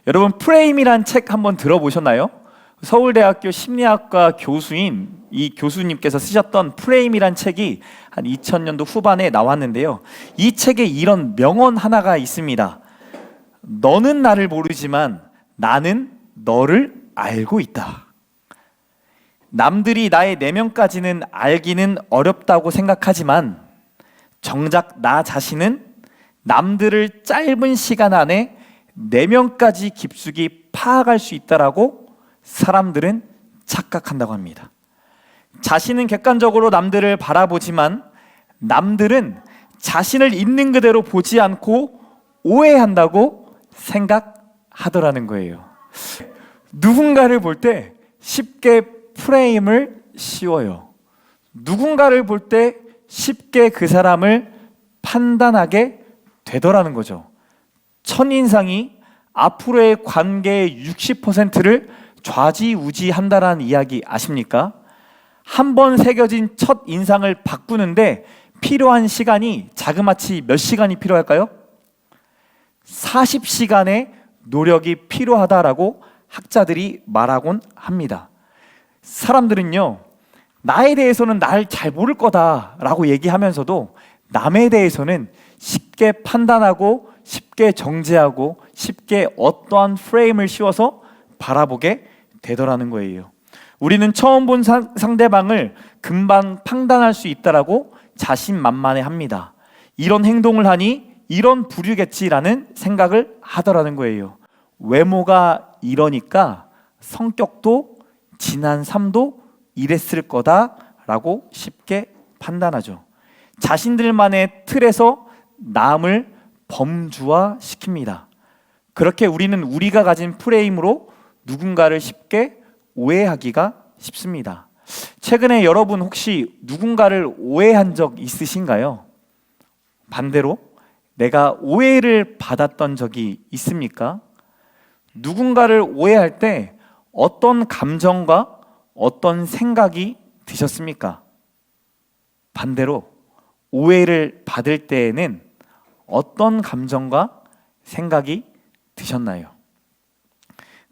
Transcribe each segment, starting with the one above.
여러분, 프레임이란 책 한번 들어보셨나요? 서울대학교 심리학과 교수인 이 교수님께서 쓰셨던 프레임이란 책이 한 2000년도 후반에 나왔는데요. 이 책에 이런 명언 하나가 있습니다. 너는 나를 모르지만 나는 너를 알고 있다. 남들이 나의 내면까지는 알기는 어렵다고 생각하지만 정작 나 자신은 남들을 짧은 시간 안에 내면까지 깊숙이 파악할 수 있다라고 사람들은 착각한다고 합니다. 자신은 객관적으로 남들을 바라보지만 남들은 자신을 있는 그대로 보지 않고 오해한다고 생각하더라는 거예요. 누군가를 볼 때 쉽게 프레임을 씌워요. 누군가를 볼 때 쉽게 그 사람을 판단하게 되더라는 거죠. 첫인상이 앞으로의 관계의 60%를 좌지우지한다라는 이야기 아십니까? 한 번 새겨진 첫 인상을 바꾸는데 필요한 시간이 자그마치 몇 시간이 필요할까요? 40시간의 노력이 필요하다라고 학자들이 말하곤 합니다. 사람들은요, 나에 대해서는 날 잘 모를 거다라고 얘기하면서도 남에 대해서는 쉽게 판단하고 쉽게 정죄하고 쉽게 어떠한 프레임을 씌워서 바라보게 되더라는 거예요. 우리는 처음 본 상대방을 금방 판단할 수 있다라고 자신만만해 합니다. 이런 행동을 하니 이런 부류겠지라는 생각을 하더라는 거예요. 외모가 이러니까 성격도 지난 삶도 이랬을 거다라고 쉽게 판단하죠. 자신들만의 틀에서 남을 범주화시킵니다. 그렇게 우리는 우리가 가진 프레임으로 누군가를 쉽게 오해하기가 쉽습니다. 최근에 여러분 혹시 누군가를 오해한 적 있으신가요? 반대로 내가 오해를 받았던 적이 있습니까? 누군가를 오해할 때 어떤 감정과 어떤 생각이 드셨습니까? 반대로 오해를 받을 때에는 어떤 감정과 생각이 드셨나요?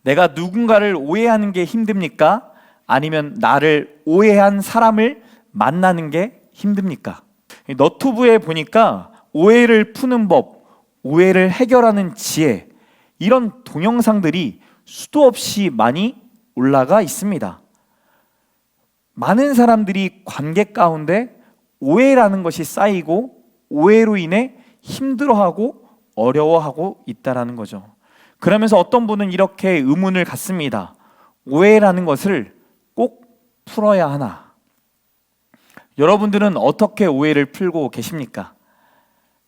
내가 누군가를 오해하는 게 힘듭니까? 아니면 나를 오해한 사람을 만나는 게 힘듭니까? 너튜브에 보니까 오해를 푸는 법, 오해를 해결하는 지혜, 이런 동영상들이 수도 없이 많이 올라가 있습니다. 많은 사람들이 관계 가운데 오해라는 것이 쌓이고 오해로 인해 힘들어하고 어려워하고 있다라는 거죠. 그러면서 어떤 분은 이렇게 의문을 갖습니다. 오해라는 것을 꼭 풀어야 하나? 여러분들은 어떻게 오해를 풀고 계십니까?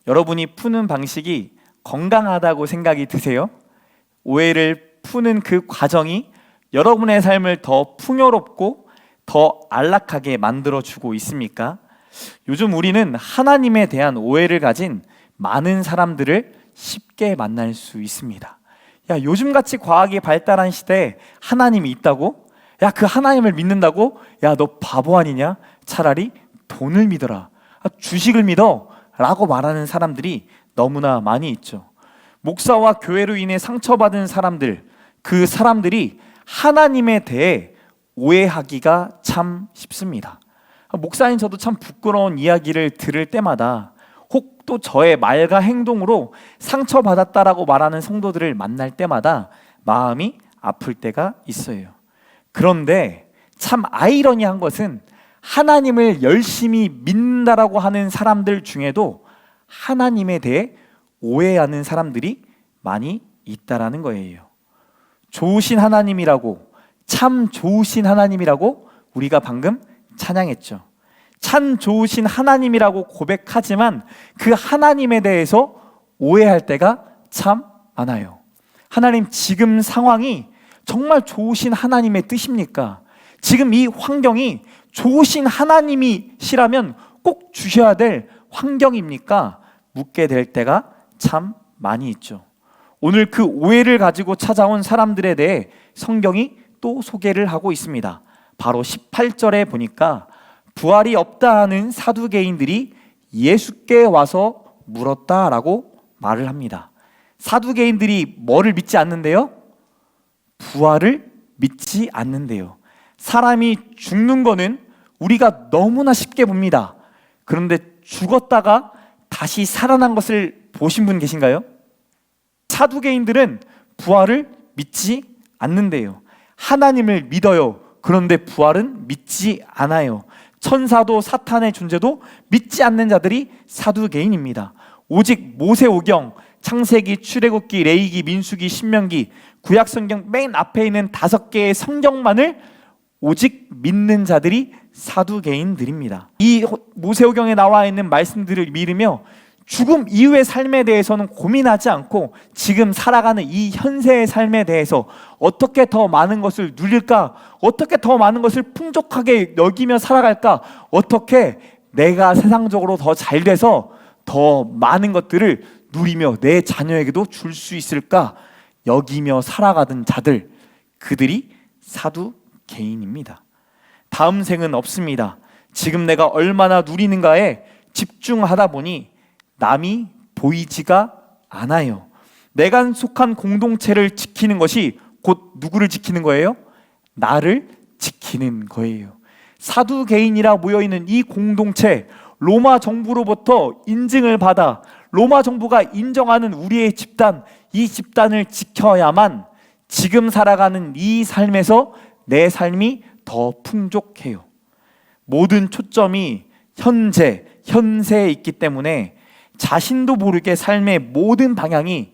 여러분이 푸는 방식이 건강하다고 생각이 드세요? 오해를 푸는 그 과정이 여러분의 삶을 더 풍요롭고 더 안락하게 만들어주고 있습니까? 요즘 우리는 하나님에 대한 오해를 가진 많은 사람들을 쉽게 만날 수 있습니다. 야, 요즘같이 과학이 발달한 시대에 하나님이 있다고? 야, 그 하나님을 믿는다고? 야, 너 바보 아니냐? 차라리 돈을 믿어라. 주식을 믿어. 라고 말하는 사람들이 너무나 많이 있죠. 목사와 교회로 인해 상처받은 사람들, 그 사람들이 하나님에 대해 오해하기가 참 쉽습니다. 목사님, 저도 참 부끄러운 이야기를 들을 때마다 혹 또 저의 말과 행동으로 상처받았다라고 말하는 성도들을 만날 때마다 마음이 아플 때가 있어요. 그런데 참 아이러니한 것은 하나님을 열심히 믿는다라고 하는 사람들 중에도 하나님에 대해 오해하는 사람들이 많이 있다라는 거예요. 좋으신 하나님이라고, 참 좋으신 하나님이라고 우리가 방금 찬양했죠. 참 좋으신 하나님이라고 고백하지만 그 하나님에 대해서 오해할 때가 참 많아요. 하나님, 지금 상황이 정말 좋으신 하나님의 뜻입니까? 지금 이 환경이 좋으신 하나님이시라면 꼭 주셔야 될 환경입니까? 묻게 될 때가 참 많이 있죠. 오늘 그 오해를 가지고 찾아온 사람들에 대해 성경이 또 소개를 하고 있습니다. 바로 18절에 보니까 부활이 없다 하는 사두개인들이 예수께 와서 물었다라고 말을 합니다. 사두개인들이 뭐를 믿지 않는데요? 부활을 믿지 않는데요. 사람이 죽는 거는 우리가 너무나 쉽게 봅니다. 그런데 죽었다가 다시 살아난 것을 보신 분 계신가요? 사두개인들은 부활을 믿지 않는데요. 하나님을 믿어요. 그런데 부활은 믿지 않아요. 천사도 사탄의 존재도 믿지 않는 자들이 사두개인입니다. 오직 모세오경, 창세기, 출애굽기, 레위기, 민수기, 신명기, 구약성경 맨 앞에 있는 5개의 성경만을 오직 믿는 자들이 사두개인들입니다. 이 모세오경에 나와 있는 말씀들을 믿으며 죽음 이후의 삶에 대해서는 고민하지 않고 지금 살아가는 이 현세의 삶에 대해서 어떻게 더 많은 것을 누릴까? 어떻게 더 많은 것을 풍족하게 여기며 살아갈까? 어떻게 내가 세상적으로 더 잘 돼서 더 많은 것들을 누리며 내 자녀에게도 줄 수 있을까? 여기며 살아가던 자들, 그들이 사두개인입니다. 다음 생은 없습니다. 지금 내가 얼마나 누리는가에 집중하다 보니 남이 보이지가 않아요. 내가 속한 공동체를 지키는 것이 곧 누구를 지키는 거예요? 나를 지키는 거예요. 사두개인이라 모여있는 이 공동체, 로마 정부로부터 인증을 받아 로마 정부가 인정하는 우리의 집단, 이 집단을 지켜야만 지금 살아가는 이 삶에서 내 삶이 더 풍족해요. 모든 초점이 현세에 있기 때문에 자신도 모르게 삶의 모든 방향이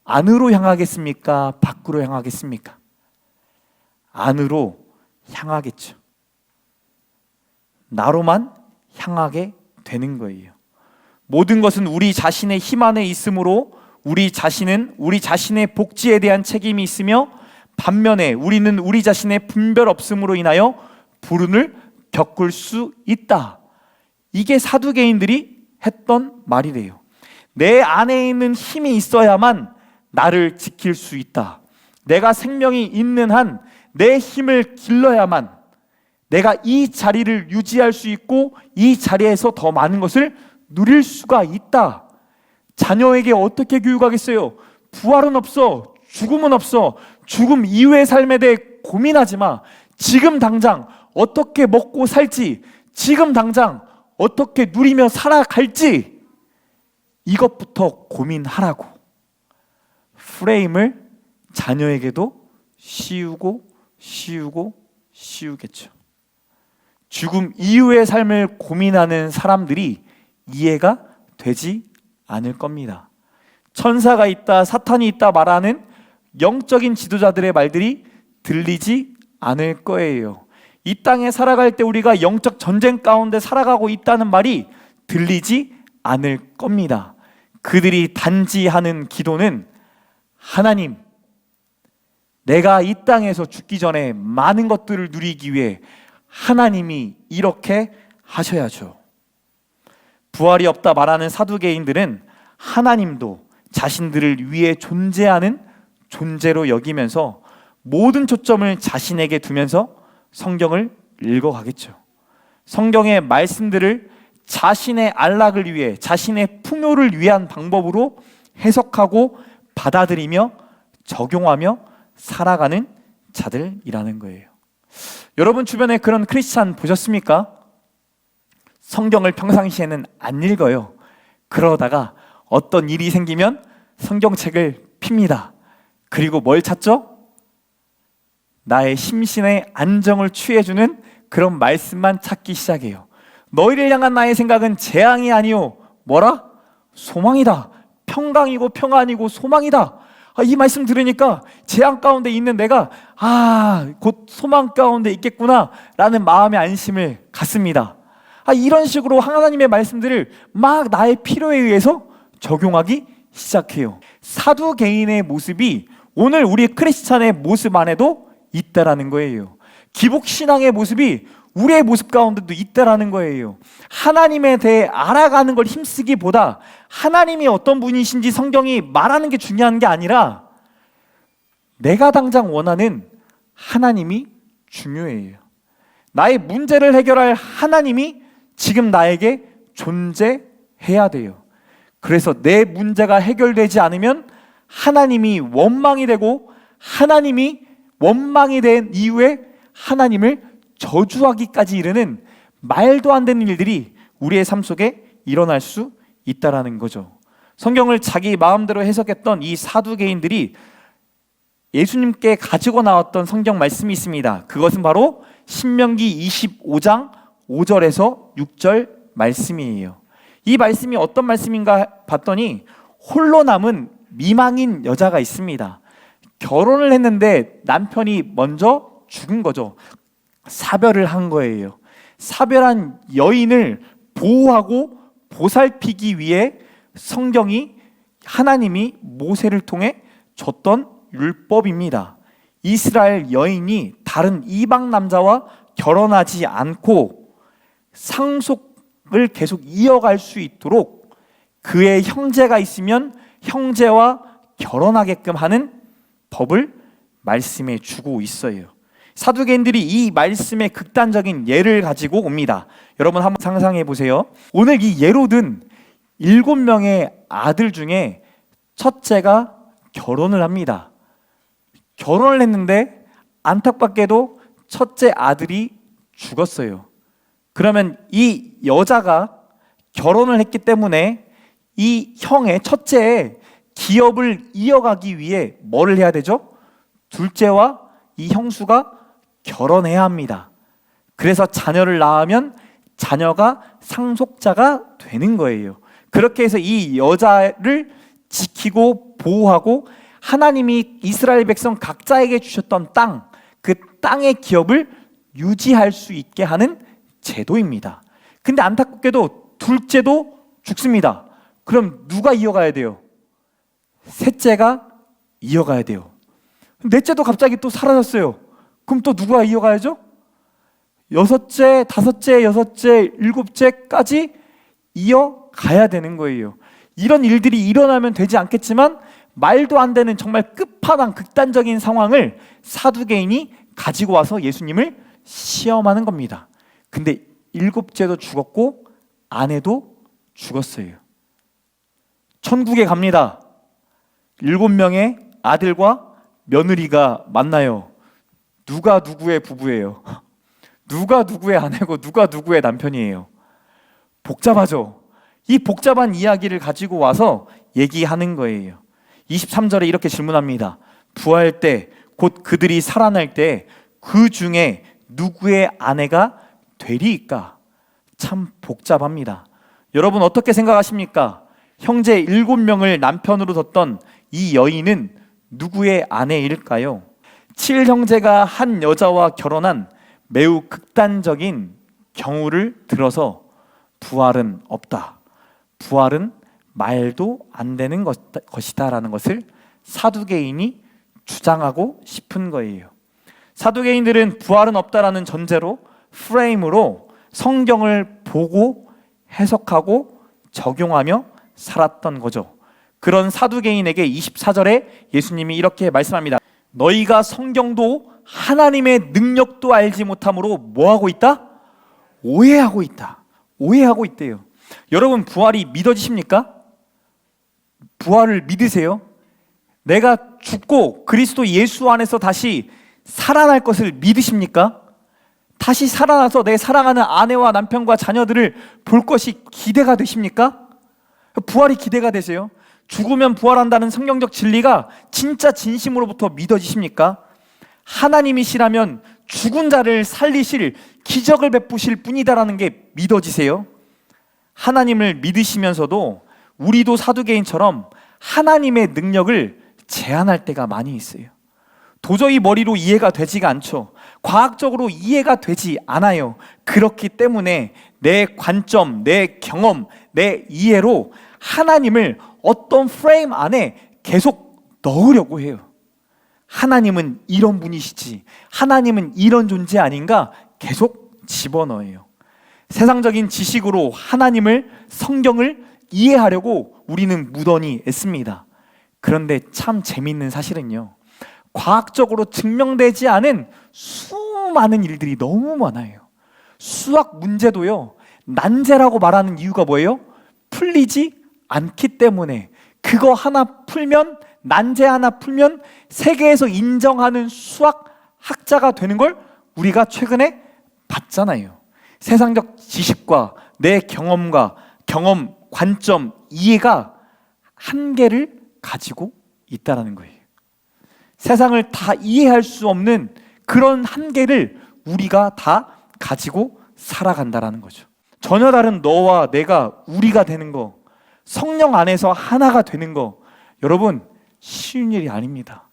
안으로 향하겠습니까? 밖으로 향하겠습니까? 안으로 향하겠죠. 나로만 향하게 되는 거예요. 모든 것은 우리 자신의 힘 안에 있으므로 우리 자신은 우리 자신의 복지에 대한 책임이 있으며 반면에 우리는 우리 자신의 분별 없음으로 인하여 불운을 겪을 수 있다. 이게 사두개인들이 했던 말이래요. 내 안에 있는 힘이 있어야만 나를 지킬 수 있다. 내가 생명이 있는 한 내 힘을 길러야만 내가 이 자리를 유지할 수 있고 이 자리에서 더 많은 것을 누릴 수가 있다. 자녀에게 어떻게 교육하겠어요? 부활은 없어. 죽음은 없어. 죽음 이후의 삶에 대해 고민하지 마. 지금 당장 어떻게 먹고 살지, 지금 당장 어떻게 누리며 살아갈지 이것부터 고민하라고. 프레임을 자녀에게도 씌우겠죠. 죽음 이후의 삶을 고민하는 사람들이 이해가 되지 않을 겁니다. 천사가 있다, 사탄이 있다 말하는 영적인 지도자들의 말들이 들리지 않을 거예요. 이 땅에 살아갈 때 우리가 영적 전쟁 가운데 살아가고 있다는 말이 들리지 않을 겁니다. 그들이 단지 하는 기도는 하나님, 내가 이 땅에서 죽기 전에 많은 것들을 누리기 위해 하나님이 이렇게 하셔야죠. 부활이 없다 말하는 사두개인들은 하나님도 자신들을 위해 존재하는 존재로 여기면서 모든 초점을 자신에게 두면서 성경을 읽어가겠죠. 성경의 말씀들을 자신의 안락을 위해, 자신의 풍요를 위한 방법으로 해석하고 받아들이며 적용하며 살아가는 자들이라는 거예요. 여러분 주변에 그런 크리스찬 보셨습니까? 성경을 평상시에는 안 읽어요. 그러다가 어떤 일이 생기면 성경책을 핍니다. 그리고 뭘 찾죠? 나의 심신의 안정을 취해주는 그런 말씀만 찾기 시작해요. 너희를 향한 나의 생각은 재앙이 아니요 뭐라? 소망이다. 평강이고 평안이고 소망이다. 이 말씀 들으니까 재앙 가운데 있는 내가 곧 소망 가운데 있겠구나 라는 마음의 안심을 갖습니다. 이런 식으로 하나님의 말씀들을 막 나의 필요에 의해서 적용하기 시작해요. 사두개인의 모습이 오늘 우리 크리스찬의 모습 안에도 있다라는 거예요. 기복신앙의 모습이 우리의 모습 가운데도 있다라는 거예요. 하나님에 대해 알아가는 걸 힘쓰기보다 하나님이 어떤 분이신지 성경이 말하는 게 중요한 게 아니라 내가 당장 원하는 하나님이 중요해요. 나의 문제를 해결할 하나님이 지금 나에게 존재해야 돼요. 그래서 내 문제가 해결되지 않으면 하나님이 원망이 되고 하나님이 원망이 된 이후에 하나님을 저주하기까지 이르는 말도 안 되는 일들이 우리의 삶 속에 일어날 수 있다라는 거죠. 성경을 자기 마음대로 해석했던 이 사두개인들이 예수님께 가지고 나왔던 성경 말씀이 있습니다. 그것은 바로 신명기 25장 5절에서 6절 말씀이에요. 이 말씀이 어떤 말씀인가 봤더니 홀로 남은 미망인 여자가 있습니다. 결혼을 했는데 남편이 먼저 죽은 거죠. 사별을 한 거예요. 사별한 여인을 보호하고 보살피기 위해 성경이 하나님이 모세를 통해 줬던 율법입니다. 이스라엘 여인이 다른 이방 남자와 결혼하지 않고 상속을 계속 이어갈 수 있도록 그의 형제가 있으면 형제와 결혼하게끔 하는 법을 말씀해 주고 있어요. 사두개인들이 이 말씀의 극단적인 예를 가지고 옵니다. 여러분 한번 상상해 보세요. 오늘 이 예로 든 7명의 아들 중에 첫째가 결혼을 합니다. 결혼을 했는데 안타깝게도 첫째 아들이 죽었어요. 그러면 이 여자가 결혼을 했기 때문에 이 형의 첫째의 기업을 이어가기 위해 뭐를 해야 되죠? 둘째와 이 형수가 결혼해야 합니다. 그래서 자녀를 낳으면 자녀가 상속자가 되는 거예요. 그렇게 해서 이 여자를 지키고 보호하고 하나님이 이스라엘 백성 각자에게 주셨던 땅, 그 땅의 기업을 유지할 수 있게 하는 제도입니다. 근데 안타깝게도 둘째도 죽습니다. 그럼 누가 이어가야 돼요? 셋째가 이어가야 돼요. 넷째도 갑자기 또 사라졌어요. 그럼 또 누가 이어가야죠? 여섯째, 다섯째, 여섯째, 일곱째까지 이어가야 되는 거예요. 이런 일들이 일어나면 되지 않겠지만 말도 안 되는 정말 끝판왕 극단적인 상황을 사두개인이 가지고 와서 예수님을 시험하는 겁니다. 근데 일곱째도 죽었고 아내도 죽었어요. 천국에 갑니다. 7명의 아들과 며느리가 만나요. 누가 누구의 부부예요? 누가 누구의 아내고 누가 누구의 남편이에요? 복잡하죠. 이 복잡한 이야기를 가지고 와서 얘기하는 거예요. 23절에 이렇게 질문합니다. 부활 때, 곧 그들이 살아날 때 그 중에 누구의 아내가 되리이까? 참 복잡합니다. 여러분 어떻게 생각하십니까? 형제 7명을 남편으로 뒀던 이 여인은 누구의 아내일까요? 7형제가 한 여자와 결혼한 매우 극단적인 경우를 들어서 부활은 없다. 부활은 말도 안 되는 것이다라는 것을 사두개인이 주장하고 싶은 거예요. 사두개인들은 부활은 없다라는 전제로 프레임으로 성경을 보고 해석하고 적용하며 살았던 거죠. 그런 사두개인에게 24절에 예수님이 이렇게 말씀합니다. 너희가 성경도 하나님의 능력도 알지 못함으로 뭐하고 있다? 오해하고 있다. 오해하고 있대요. 여러분 부활이 믿어지십니까? 부활을 믿으세요? 내가 죽고 그리스도 예수 안에서 다시 살아날 것을 믿으십니까? 다시 살아나서 내 사랑하는 아내와 남편과 자녀들을 볼 것이 기대가 되십니까? 부활이 기대가 되세요? 죽으면 부활한다는 성경적 진리가 진짜 진심으로부터 믿어지십니까? 하나님이시라면 죽은 자를 살리실 기적을 베푸실 뿐이다라는 게 믿어지세요? 하나님을 믿으시면서도 우리도 사두개인처럼 하나님의 능력을 제한할 때가 많이 있어요. 도저히 머리로 이해가 되지가 않죠. 과학적으로 이해가 되지 않아요. 그렇기 때문에 내 관점, 내 경험, 내 이해로 하나님을 어떤 프레임 안에 계속 넣으려고 해요. 하나님은 이런 분이시지, 하나님은 이런 존재 아닌가 계속 집어넣어요. 세상적인 지식으로 하나님을, 성경을 이해하려고 우리는 무던히 애씁니다. 그런데 참 재미있는 사실은요, 과학적으로 증명되지 않은 수많은 일들이 너무 많아요. 수학 문제도요, 난제라고 말하는 이유가 뭐예요? 풀리지 않기 때문에. 그거 하나 풀면 난제 하나 풀면 세계에서 인정하는 수학 학자가 되는 걸 우리가 최근에 봤잖아요. 세상적 지식과 내 경험과 경험, 관점, 이해가 한계를 가지고 있다는 거예요. 세상을 다 이해할 수 없는 그런 한계를 우리가 다 가지고 살아간다는 거죠. 전혀 다른 너와 내가 우리가 되는 거, 성령 안에서 하나가 되는 거, 여러분 쉬운 일이 아닙니다.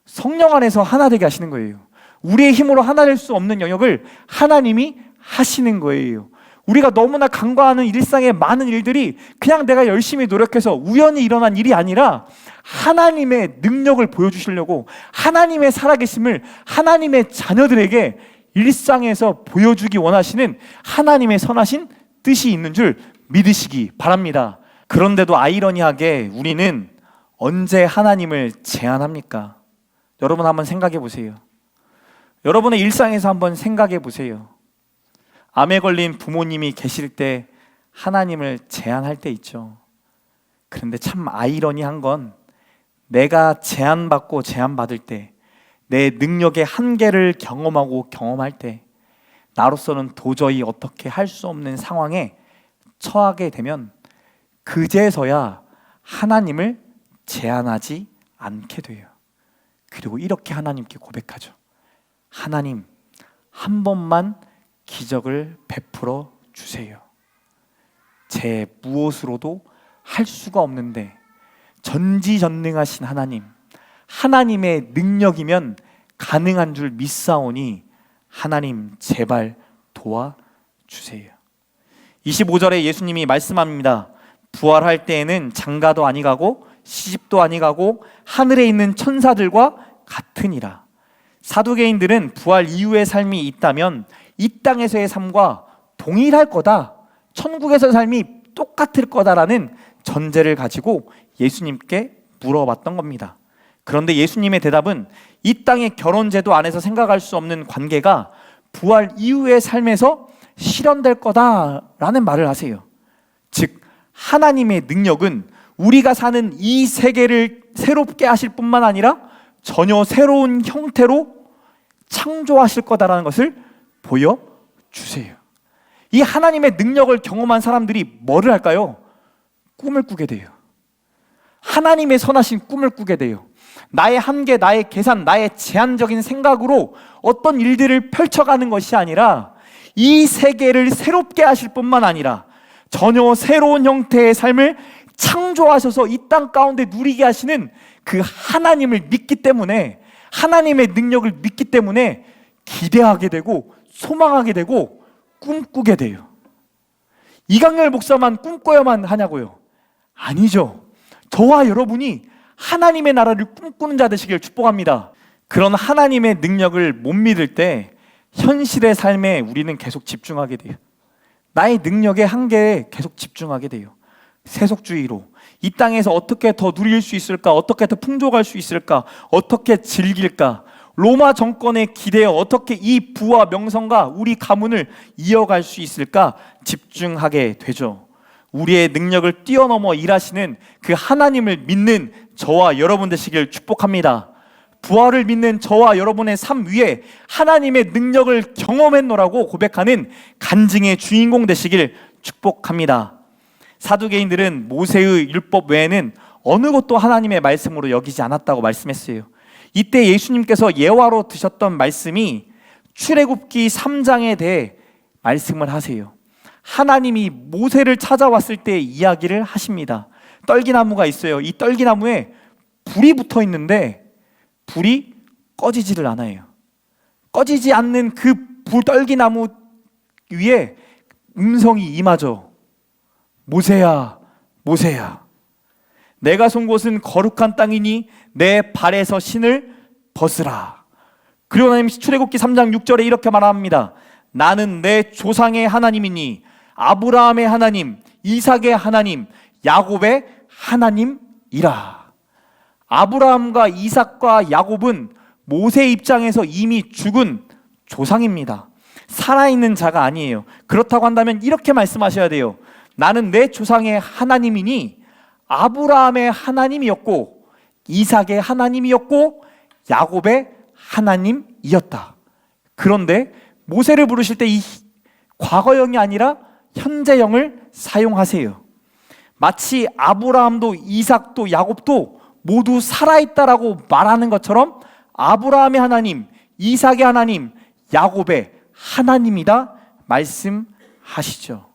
성령 안에서 하나 되게 하시는 거예요. 우리의 힘으로 하나 될 수 없는 영역을 하나님이 하시는 거예요. 우리가 너무나 간과하는 일상의 많은 일들이 그냥 내가 열심히 노력해서 우연히 일어난 일이 아니라 하나님의 능력을 보여주시려고, 하나님의 살아계심을 하나님의 자녀들에게 일상에서 보여주기 원하시는 하나님의 선하신 뜻이 있는 줄 믿으시기 바랍니다. 그런데도 아이러니하게 우리는 언제 하나님을 제한합니까? 여러분 한번 생각해 보세요. 여러분의 일상에서 한번 생각해 보세요. 암에 걸린 부모님이 계실 때 하나님을 제한할 때 있죠. 그런데 참 아이러니한 건 내가 제한받고 제한받을 때, 내 능력의 한계를 경험하고 경험할 때, 나로서는 도저히 어떻게 할 수 없는 상황에 처하게 되면 그제서야 하나님을 제한하지 않게 돼요. 그리고 이렇게 하나님께 고백하죠. 하나님, 한 번만 기적을 베풀어 주세요. 제 무엇으로도 할 수가 없는데 전지전능하신 하나님, 하나님의 능력이면 가능한 줄 믿사오니 하나님 제발 도와주세요. 25절에 예수님이 말씀합니다. 부활할 때에는 장가도 아니가고 시집도 아니가고 하늘에 있는 천사들과 같으니라. 사두개인들은 부활 이후의 삶이 있다면 이 땅에서의 삶과 동일할 거다, 천국에서의 삶이 똑같을 거다라는 전제를 가지고 예수님께 물어봤던 겁니다. 그런데 예수님의 대답은 이 땅의 결혼제도 안에서 생각할 수 없는 관계가 부활 이후의 삶에서 실현될 거다라는 말을 하세요. 즉 하나님의 능력은 우리가 사는 이 세계를 새롭게 하실 뿐만 아니라 전혀 새로운 형태로 창조하실 거다라는 것을 보여주세요. 이 하나님의 능력을 경험한 사람들이 뭐를 할까요? 꿈을 꾸게 돼요. 하나님의 선하신 꿈을 꾸게 돼요. 나의 한계, 나의 계산, 나의 제한적인 생각으로 어떤 일들을 펼쳐가는 것이 아니라 이 세계를 새롭게 하실 뿐만 아니라 전혀 새로운 형태의 삶을 창조하셔서 이 땅 가운데 누리게 하시는 그 하나님을 믿기 때문에, 하나님의 능력을 믿기 때문에 기대하게 되고 소망하게 되고 꿈꾸게 돼요. 이강렬 목사만 꿈꿔야만 하냐고요? 아니죠. 저와 여러분이 하나님의 나라를 꿈꾸는 자 되시길 축복합니다. 그런 하나님의 능력을 못 믿을 때 현실의 삶에 우리는 계속 집중하게 돼요. 나의 능력의 한계에 계속 집중하게 돼요. 세속주의로 이 땅에서 어떻게 더 누릴 수 있을까, 어떻게 더 풍족할 수 있을까, 어떻게 즐길까, 로마 정권에 기대어 어떻게 이 부와 명성과 우리 가문을 이어갈 수 있을까 집중하게 되죠. 우리의 능력을 뛰어넘어 일하시는 그 하나님을 믿는 저와 여러분 되시길 축복합니다. 부활을 믿는 저와 여러분의 삶 위에 하나님의 능력을 경험했노라고 고백하는 간증의 주인공 되시길 축복합니다. 사두개인들은 모세의 율법 외에는 어느 것도 하나님의 말씀으로 여기지 않았다고 말씀했어요. 이때 예수님께서 예화로 드셨던 말씀이 출애굽기 3장에 대해 말씀을 하세요. 하나님이 모세를 찾아왔을 때 이야기를 하십니다. 떨기나무가 있어요. 이 떨기나무에 불이 붙어 있는데 불이 꺼지지를 않아요. 꺼지지 않는 그 떨기나무 위에 음성이 임하죠. 모세야, 모세야, 내가 선 곳은 거룩한 땅이니 내 발에서 신을 벗으라. 그리고 하나님 출애굽기 3장 6절에 이렇게 말합니다. 나는 내 조상의 하나님이니 아브라함의 하나님, 이삭의 하나님, 야곱의 하나님이라. 아브라함과 이삭과 야곱은 모세 입장에서 이미 죽은 조상입니다. 살아있는 자가 아니에요. 그렇다고 한다면 이렇게 말씀하셔야 돼요. 나는 내 조상의 하나님이니 아브라함의 하나님이었고 이삭의 하나님이었고 야곱의 하나님이었다. 그런데 모세를 부르실 때 이 과거형이 아니라 현재형을 사용하세요. 마치 아브라함도 이삭도 야곱도 모두 살아있다라고 말하는 것처럼 아브라함의 하나님, 이삭의 하나님, 야곱의 하나님이다 말씀하시죠.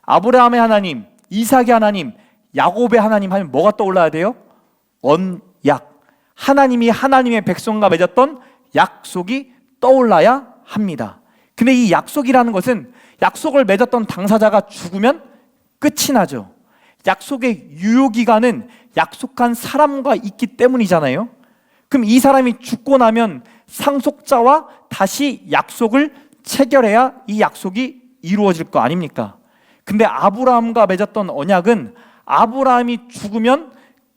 아브라함의 하나님, 이삭의 하나님, 야곱의 하나님 하면 뭐가 떠올라야 돼요? 언약. 하나님이 하나님의 백성과 맺었던 약속이 떠올라야 합니다. 근데 이 약속이라는 것은 약속을 맺었던 당사자가 죽으면 끝이 나죠. 약속의 유효기간은 약속한 사람과 있기 때문이잖아요. 그럼 이 사람이 죽고 나면 상속자와 다시 약속을 체결해야 이 약속이 이루어질 거 아닙니까? 근데 아브라함과 맺었던 언약은 아브라함이 죽으면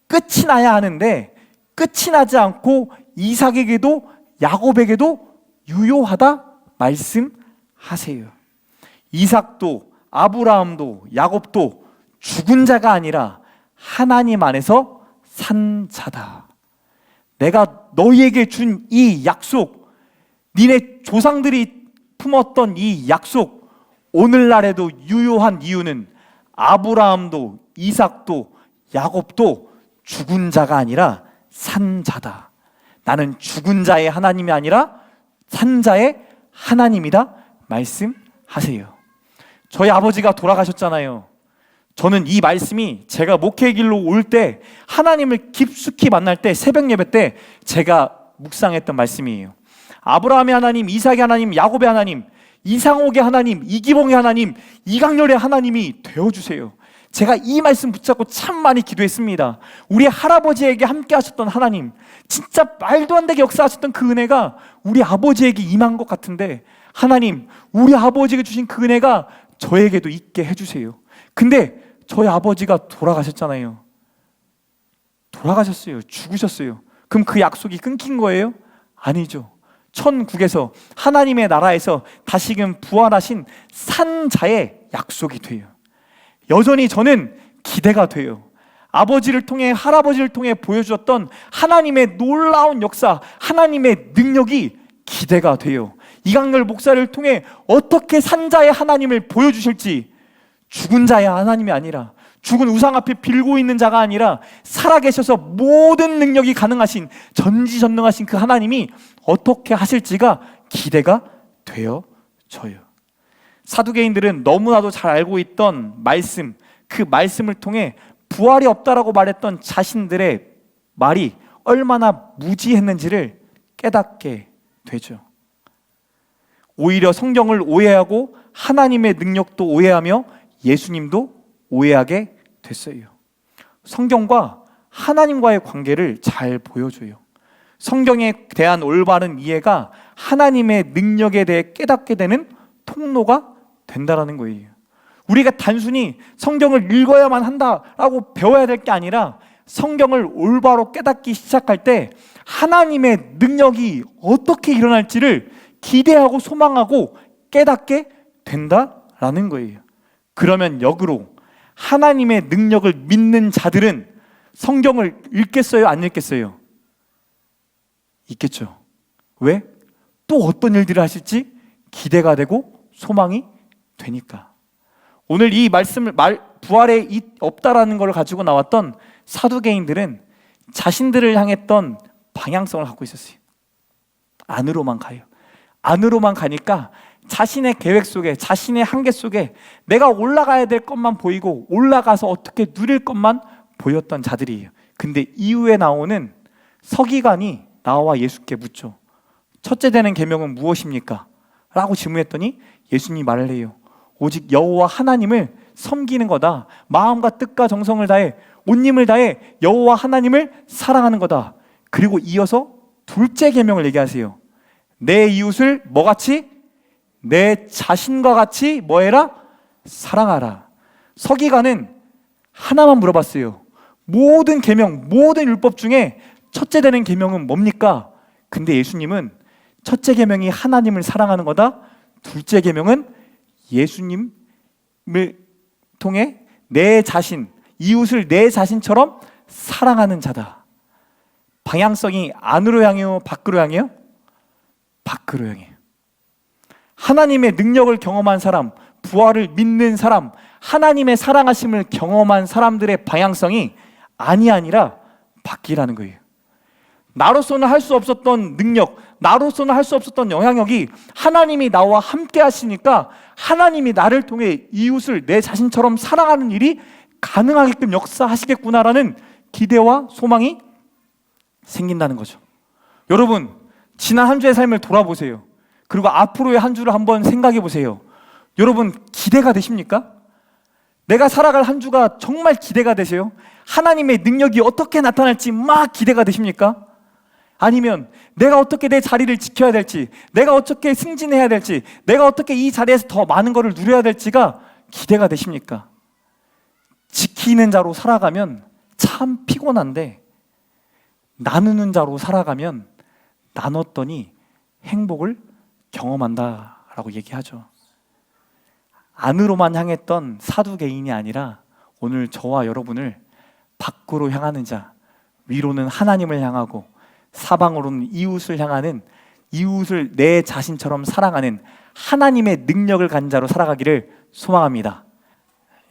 끝이 나야 하는데 끝이 나지 않고 이삭에게도 야곱에게도 유효하다 말씀하세요. 이삭도 아브라함도 야곱도 죽은 자가 아니라 하나님 안에서 산 자다. 내가 너희에게 준 이 약속, 니네 조상들이 품었던 이 약속, 오늘날에도 유효한 이유는 아브라함도 이삭도 야곱도 죽은 자가 아니라 산 자다. 나는 죽은 자의 하나님이 아니라 산 자의 하나님이다 말씀하세요. 저희 아버지가 돌아가셨잖아요. 저는 이 말씀이 제가 목회 길로 올 때 하나님을 깊숙이 만날 때 새벽 예배 때 제가 묵상했던 말씀이에요. 아브라함의 하나님, 이삭의 하나님, 야곱의 하나님, 이상옥의 하나님, 이기봉의 하나님, 이강렬의 하나님이 되어주세요. 제가 이 말씀 붙잡고 참 많이 기도했습니다. 우리 할아버지에게 함께 하셨던 하나님, 진짜 말도 안 되게 역사하셨던 그 은혜가 우리 아버지에게 임한 것 같은데 하나님, 우리 아버지에게 주신 그 은혜가 저에게도 있게 해주세요. 근데 저희 아버지가 돌아가셨잖아요. 돌아가셨어요. 죽으셨어요. 그럼 그 약속이 끊긴 거예요? 아니죠. 천국에서 하나님의 나라에서 다시금 부활하신 산자의 약속이 돼요. 여전히 저는 기대가 돼요. 아버지를 통해 할아버지를 통해 보여주었던 하나님의 놀라운 역사, 하나님의 능력이 기대가 돼요. 이강렬 목사를 통해 어떻게 산자의 하나님을 보여주실지, 죽은 자의 하나님이 아니라 죽은 우상 앞에 빌고 있는 자가 아니라 살아계셔서 모든 능력이 가능하신 전지전능하신 그 하나님이 어떻게 하실지가 기대가 되어져요. 사두개인들은 너무나도 잘 알고 있던 말씀, 그 말씀을 통해 부활이 없다라고 말했던 자신들의 말이 얼마나 무지했는지를 깨닫게 되죠. 오히려 성경을 오해하고 하나님의 능력도 오해하며 예수님도 오해하게 됐어요. 성경과 하나님과의 관계를 잘 보여줘요. 성경에 대한 올바른 이해가 하나님의 능력에 대해 깨닫게 되는 통로가 된다라는 거예요. 우리가 단순히 성경을 읽어야만 한다라고 배워야 될 게 아니라 성경을 올바로 깨닫기 시작할 때 하나님의 능력이 어떻게 일어날지를 기대하고 소망하고 깨닫게 된다라는 거예요. 그러면 역으로 하나님의 능력을 믿는 자들은 성경을 읽겠어요? 안 읽겠어요? 읽겠죠. 왜? 또 어떤 일들을 하실지 기대가 되고 소망이 되니까. 오늘 이 말씀을 부활에 없다라는 걸 가지고 나왔던 사두개인들은 자신들을 향했던 방향성을 갖고 있었어요. 안으로만 가요. 안으로만 가니까 자신의 계획 속에, 자신의 한계 속에 내가 올라가야 될 것만 보이고 올라가서 어떻게 누릴 것만 보였던 자들이에요. 근데 이후에 나오는 서기관이 나와 예수께 묻죠. 첫째 되는 계명은 무엇입니까? 라고 질문했더니 예수님이 말을 해요. 오직 여호와 하나님을 섬기는 거다. 마음과 뜻과 정성을 다해 온 힘을 다해 여호와 하나님을 사랑하는 거다. 그리고 이어서 둘째 계명을 얘기하세요. 내 이웃을 뭐같이? 내 자신과 같이 뭐해라? 사랑하라. 서기관은 하나만 물어봤어요. 모든 계명, 모든 율법 중에 첫째 되는 계명은 뭡니까? 근데 예수님은 첫째 계명이 하나님을 사랑하는 거다. 둘째 계명은 예수님을 통해 내 자신, 이웃을 내 자신처럼 사랑하는 자다. 방향성이 안으로 향해요? 밖으로 향해요? 밖으로 향해요. 하나님의 능력을 경험한 사람, 부활을 믿는 사람, 하나님의 사랑하심을 경험한 사람들의 방향성이 안이 아니라 밖이라는 거예요. 나로서는 할 수 없었던 능력, 나로서는 할 수 없었던 영향력이 하나님이 나와 함께 하시니까 하나님이 나를 통해 이웃을 내 자신처럼 사랑하는 일이 가능하게끔 역사하시겠구나라는 기대와 소망이 생긴다는 거죠. 여러분, 지난 한 주의 삶을 돌아보세요. 그리고 앞으로의 한 주를 한번 생각해 보세요. 여러분, 기대가 되십니까? 내가 살아갈 한 주가 정말 기대가 되세요? 하나님의 능력이 어떻게 나타날지 막 기대가 되십니까? 아니면 내가 어떻게 내 자리를 지켜야 될지, 내가 어떻게 승진해야 될지, 내가 어떻게 이 자리에서 더 많은 것을 누려야 될지가 기대가 되십니까? 지키는 자로 살아가면 참 피곤한데 나누는 자로 살아가면 나눴더니 행복을 경험한다라고 얘기하죠. 안으로만 향했던 사두개인이 아니라 오늘 저와 여러분을 밖으로 향하는 자, 위로는 하나님을 향하고 사방으로는 이웃을 향하는, 이웃을 내 자신처럼 사랑하는 하나님의 능력을 가진 자로 살아가기를 소망합니다.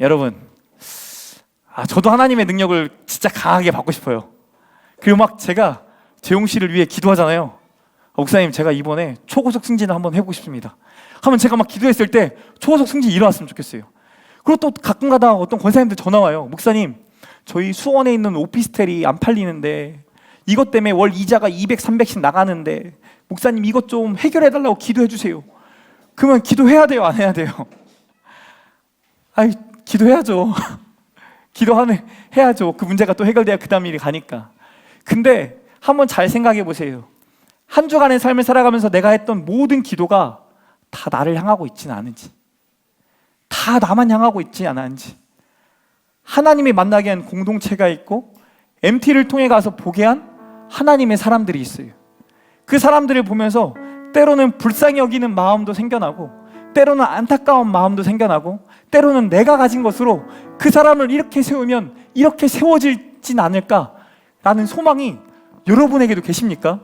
여러분, 저도 하나님의 능력을 진짜 강하게 받고 싶어요. 그리고 막 제가 재용 씨를 위해 기도하잖아요. 목사님, 제가 이번에 초고속 승진을 한번 해보고 싶습니다. 하면 제가 막 기도했을 때 초고속 승진이 일어났으면 좋겠어요. 그리고 또 가끔가다 어떤 권사님들 전화 와요. 목사님, 저희 수원에 있는 오피스텔이 안 팔리는데 이것 때문에 월 이자가 200, 300씩 나가는데 목사님 이것 좀 해결해달라고 기도해 주세요. 그러면 기도해야 돼요? 안 해야 돼요? 아이, 기도해야죠. 해야죠. 그 문제가 또 해결돼야 그 다음 일이 가니까. 근데 한번 잘 생각해 보세요. 한 주간의 삶을 살아가면서 내가 했던 모든 기도가 다 나를 향하고 있지는 않은지, 다 나만 향하고 있지 않은지, 하나님이 만나게 한 공동체가 있고 MT를 통해 가서 보게 한 하나님의 사람들이 있어요. 그 사람들을 보면서 때로는 불쌍히 여기는 마음도 생겨나고, 때로는 안타까운 마음도 생겨나고, 때로는 내가 가진 것으로 그 사람을 이렇게 세우면 이렇게 세워지진 않을까라는 소망이 여러분에게도 계십니까?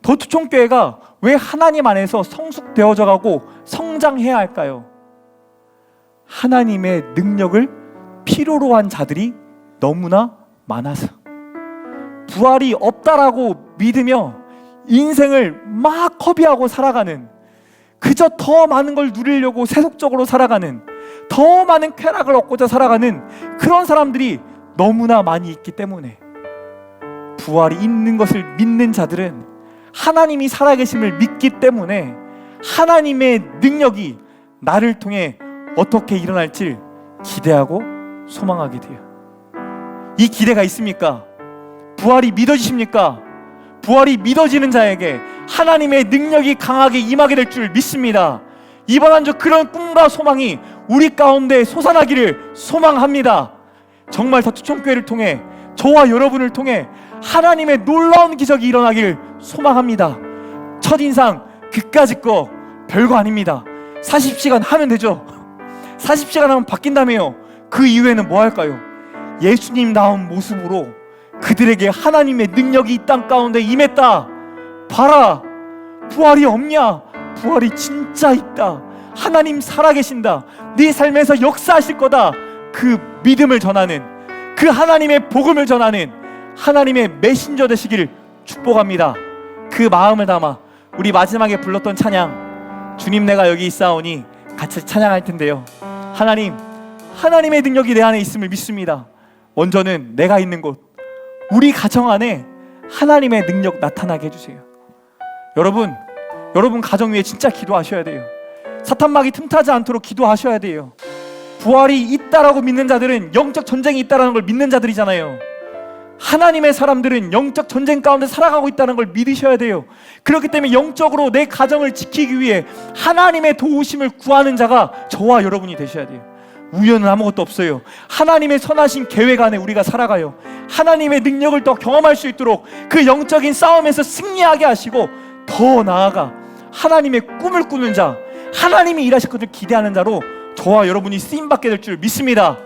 더투총교회가 왜 하나님 안에서 성숙되어져 가고 성장해야 할까요? 하나님의 능력을 필요로 한 자들이 너무나 많아서, 부활이 없다라고 믿으며 인생을 막 허비하고 살아가는, 그저 더 많은 걸 누리려고 세속적으로 살아가는, 더 많은 쾌락을 얻고자 살아가는 그런 사람들이 너무나 많이 있기 때문에, 부활이 있는 것을 믿는 자들은 하나님이 살아계심을 믿기 때문에 하나님의 능력이 나를 통해 어떻게 일어날지 기대하고 소망하게 돼요. 이 기대가 있습니까? 부활이 믿어지십니까? 부활이 믿어지는 자에게 하나님의 능력이 강하게 임하게 될 줄 믿습니다. 이번 한 주 그런 꿈과 소망이 우리 가운데 솟아나기를 소망합니다. 정말 더투총교회를 통해, 저와 여러분을 통해 하나님의 놀라운 기적이 일어나기를 소망합니다. 첫인상 그까짓 거 별거 아닙니다. 40시간 하면 되죠. 40시간 하면 바뀐다며요. 그 이후에는 뭐 할까요? 예수님 나온 모습으로 그들에게 하나님의 능력이 이 땅 가운데 임했다. 봐라, 부활이 없냐? 부활이 진짜 있다. 하나님 살아계신다. 네 삶에서 역사하실 거다. 그 믿음을 전하는, 그 하나님의 복음을 전하는 하나님의 메신저 되시기를 축복합니다. 그 마음을 담아 우리 마지막에 불렀던 찬양, 주님 내가 여기 있사오니, 같이 찬양할 텐데요. 하나님, 하나님의 능력이 내 안에 있음을 믿습니다. 먼저는 내가 있는 곳, 우리 가정 안에 하나님의 능력 나타나게 해주세요. 여러분 가정 위에 진짜 기도하셔야 돼요. 사탄막이 틈타지 않도록 기도하셔야 돼요. 부활이 있다라고 믿는 자들은 영적 전쟁이 있다라는 걸 믿는 자들이잖아요. 하나님의 사람들은 영적 전쟁 가운데 살아가고 있다는 걸 믿으셔야 돼요. 그렇기 때문에 영적으로 내 가정을 지키기 위해 하나님의 도우심을 구하는 자가 저와 여러분이 되셔야 돼요. 우연은 아무것도 없어요. 하나님의 선하신 계획 안에 우리가 살아가요. 하나님의 능력을 더 경험할 수 있도록 그 영적인 싸움에서 승리하게 하시고, 더 나아가 하나님의 꿈을 꾸는 자, 하나님이 일하실 것을 기대하는 자로 저와 여러분이 쓰임받게 될 줄 믿습니다.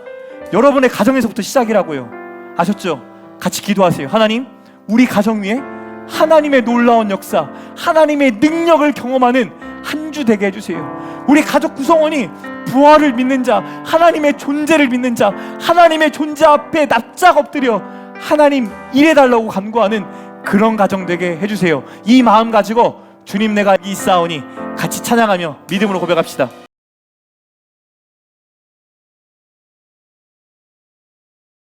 여러분의 가정에서부터 시작이라고요. 아셨죠? 같이 기도하세요. 하나님, 우리 가정 위에 하나님의 놀라운 역사, 하나님의 능력을 경험하는 한 주 되게 해주세요. 우리 가족 구성원이 부활을 믿는 자, 하나님의 존재를 믿는 자, 하나님의 존재 앞에 납작 엎드려 하나님 일해달라고 간구하는 그런 가정 되게 해주세요. 이 마음 가지고 주님 내가 있사오니 같이 찬양하며 믿음으로 고백합시다.